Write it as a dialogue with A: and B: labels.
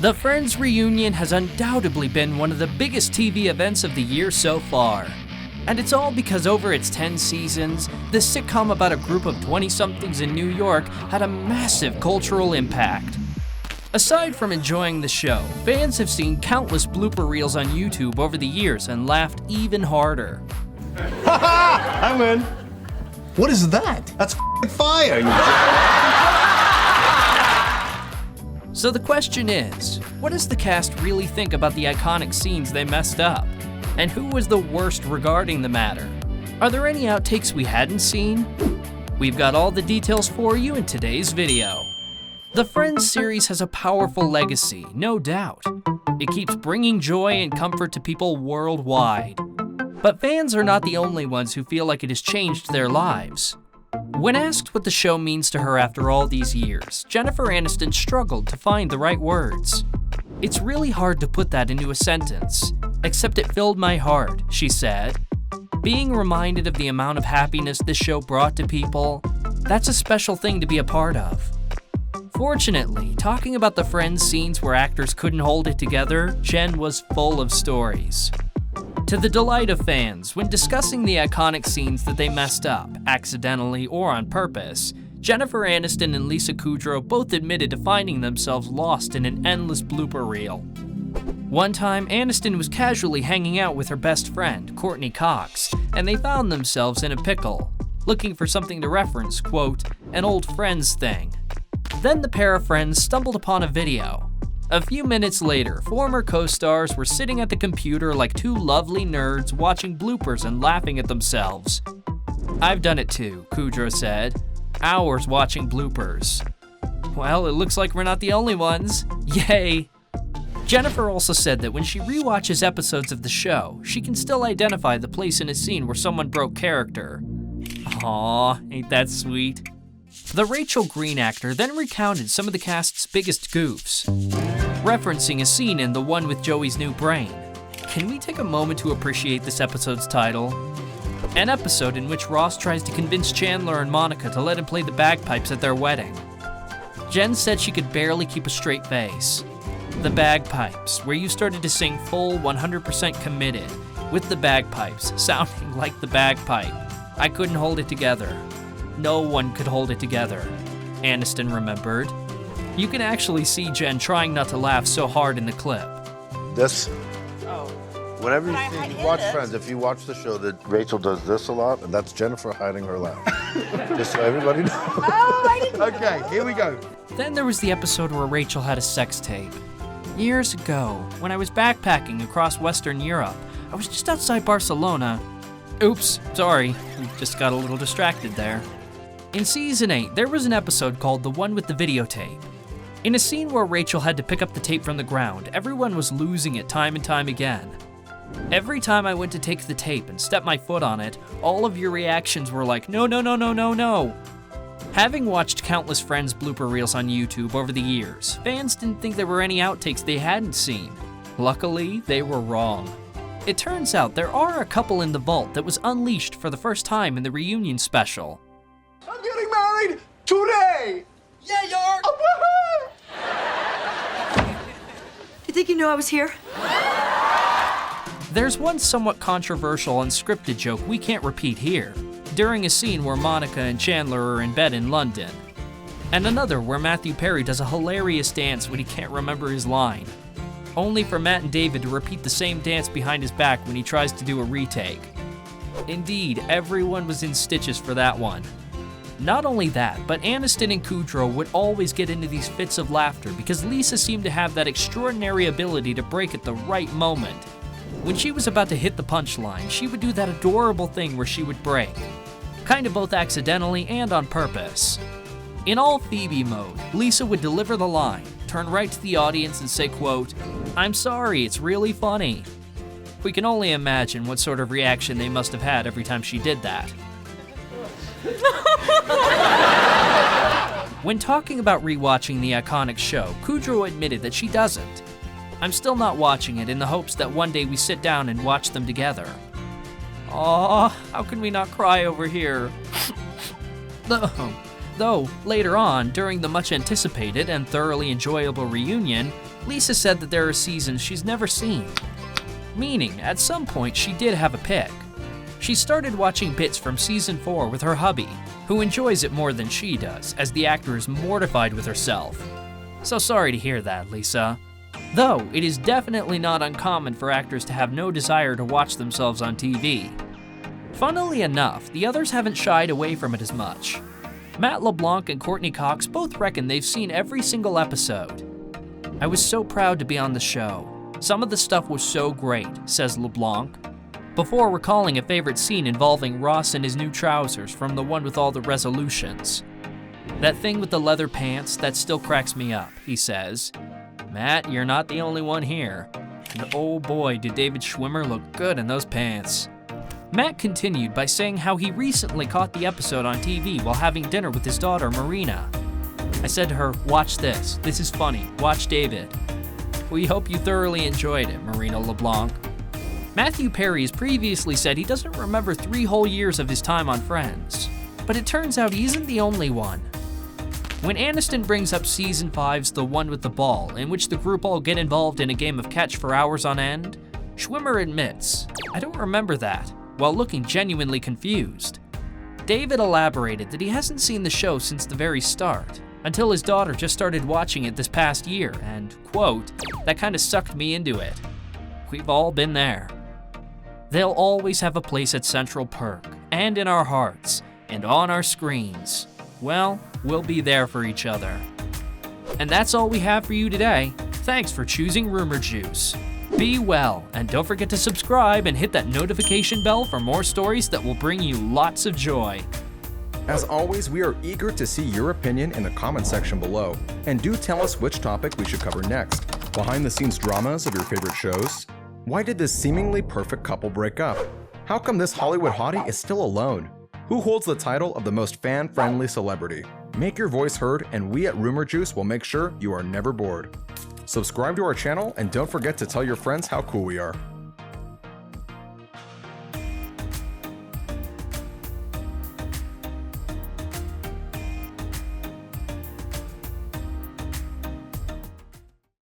A: The Friends reunion has undoubtedly been one of the biggest TV events of the year so far. And it's all because over its 10 seasons, this sitcom about a group of 20-somethings in New York had a massive cultural impact. Aside from enjoying the show, fans have seen countless blooper reels on YouTube over the years and laughed even harder.
B: I win.
C: What is that?
B: That's fire, you
A: So the question is, what does the cast really think about the iconic scenes they messed up? And who was the worst regarding the matter? Are there any outtakes we hadn't seen? We've got all the details for you in today's video. The Friends series has a powerful legacy, no doubt. It keeps bringing joy and comfort to people worldwide. But fans are not the only ones who feel like it has changed their lives. When asked what the show means to her after all these years, Jennifer Aniston struggled to find the right words. "It's really hard to put that into a sentence, except it filled my heart," she said. Being reminded of the amount of happiness this show brought to people, that's a special thing to be a part of. Fortunately, talking about the Friends scenes where actors couldn't hold it together, Jen was full of stories. To the delight of fans, when discussing the iconic scenes that they messed up, accidentally or on purpose, Jennifer Aniston and Lisa Kudrow both admitted to finding themselves lost in an endless blooper reel. One time, Aniston was casually hanging out with her best friend, Courtney Cox, and they found themselves in a pickle, looking for something to reference, quote, an old friends thing. Then the pair of friends stumbled upon a video. A few minutes later, former co-stars were sitting at the computer like two lovely nerds watching bloopers and laughing at themselves. "I've done it too," Kudrow said. "Hours watching bloopers." "Well, it looks like we're not the only ones. Yay!" Jennifer also said that when she rewatches episodes of the show, she can still identify the place in a scene where someone broke character. Aw, ain't that sweet? The Rachel Green actor then recounted some of the cast's biggest goofs, referencing a scene in The One with Joey's New Brain. Can we take a moment to appreciate this episode's title? An episode in which Ross tries to convince Chandler and Monica to let him play the bagpipes at their wedding. Jen said she could barely keep a straight face. The bagpipes, where you started to sing full 100% committed, with the bagpipes sounding like the bagpipe. I couldn't hold it together. No one could hold it together, Aniston remembered. You can actually see Jen trying not to laugh so hard in the clip.
D: This, whenever you see, watch Friends, if you watch the show, that Rachel does this a lot, and that's Jennifer hiding her laugh. Just so everybody knows.
E: Oh, I didn't know.
B: Okay, here we go.
A: Then there was the episode where Rachel had a sex tape. Years ago, when I was backpacking across Western Europe, I was just outside Barcelona. Oops, sorry, just got a little distracted there. In season 8, there was an episode called The One with the Videotape. In a scene where Rachel had to pick up the tape from the ground, everyone was losing it time and time again. Every time I went to take the tape and step my foot on it, all of your reactions were like, no, no, no, no, no, no. Having watched countless Friends blooper reels on YouTube over the years, fans didn't think there were any outtakes they hadn't seen. Luckily, they were wrong. It turns out there are a couple in the vault that was unleashed for the first time in the reunion special.
B: I'm getting married today!
E: Yeah, you are.
B: Oh,
E: You think you knew I was here?
A: There's one somewhat controversial unscripted joke we can't repeat here, during a scene where Monica and Chandler are in bed in London, and another where Matthew Perry does a hilarious dance when he can't remember his line, only for Matt and David to repeat the same dance behind his back when he tries to do a retake. Indeed, everyone was in stitches for that one. Not only that, but Aniston and Kudrow would always get into these fits of laughter because Lisa seemed to have that extraordinary ability to break at the right moment. When she was about to hit the punchline, she would do that adorable thing where she would break, kind of both accidentally and on purpose. In all Phoebe mode, Lisa would deliver the line, turn right to the audience and say, quote, "I'm sorry, it's really funny." We can only imagine what sort of reaction they must have had every time she did that. When talking about rewatching the iconic show, Kudrow admitted that she doesn't. "I'm still not watching it in the hopes that one day we sit down and watch them together." Aw, how can we not cry over here? Though, later on, during the much anticipated and thoroughly enjoyable reunion, Lisa said that there are seasons she's never seen, meaning at some point she did have a pick. She started watching bits from season 4 with her hubby, who enjoys it more than she does, as the actor is mortified with herself. So sorry to hear that, Lisa. Though, it is definitely not uncommon for actors to have no desire to watch themselves on TV. Funnily enough, the others haven't shied away from it as much. Matt LeBlanc and Courtney Cox both reckon they've seen every single episode. I was so proud to be on the show. Some of the stuff was so great, says LeBlanc, before recalling a favorite scene involving Ross in his new trousers from the one with all the resolutions. That thing with the leather pants, that still cracks me up, he says. Matt, you're not the only one here. And oh boy, did David Schwimmer look good in those pants. Matt continued by saying how he recently caught the episode on TV while having dinner with his daughter, Marina. I said to her, watch this. This is funny. Watch David. We hope you thoroughly enjoyed it, Marina LeBlanc. Matthew Perry has previously said he doesn't remember 3 whole years of his time on Friends. But it turns out he isn't the only one. When Aniston brings up season 5's The One with the Ball, in which the group all get involved in a game of catch for hours on end, Schwimmer admits, I don't remember that, while looking genuinely confused. David elaborated that he hasn't seen the show since the very start, until his daughter just started watching it this past year, and, quote, that kinda sucked me into it. We've all been there. They'll always have a place at Central Perk, and in our hearts, and on our screens. Well, we'll be there for each other. And that's all we have for you today. Thanks for choosing Rumour Juice. Be well, and don't forget to subscribe and hit that notification bell for more stories that will bring you lots of joy.
F: As always, we are eager to see your opinion in the comment section below, and do tell us which topic we should cover next. Behind the scenes dramas of your favorite shows? Why did this seemingly perfect couple break up? How come this Hollywood hottie is still alone? Who holds the title of the most fan-friendly celebrity? Make your voice heard, and we at Rumour Juice will make sure you are never bored. Subscribe to our channel, and don't forget to tell your friends how cool we are.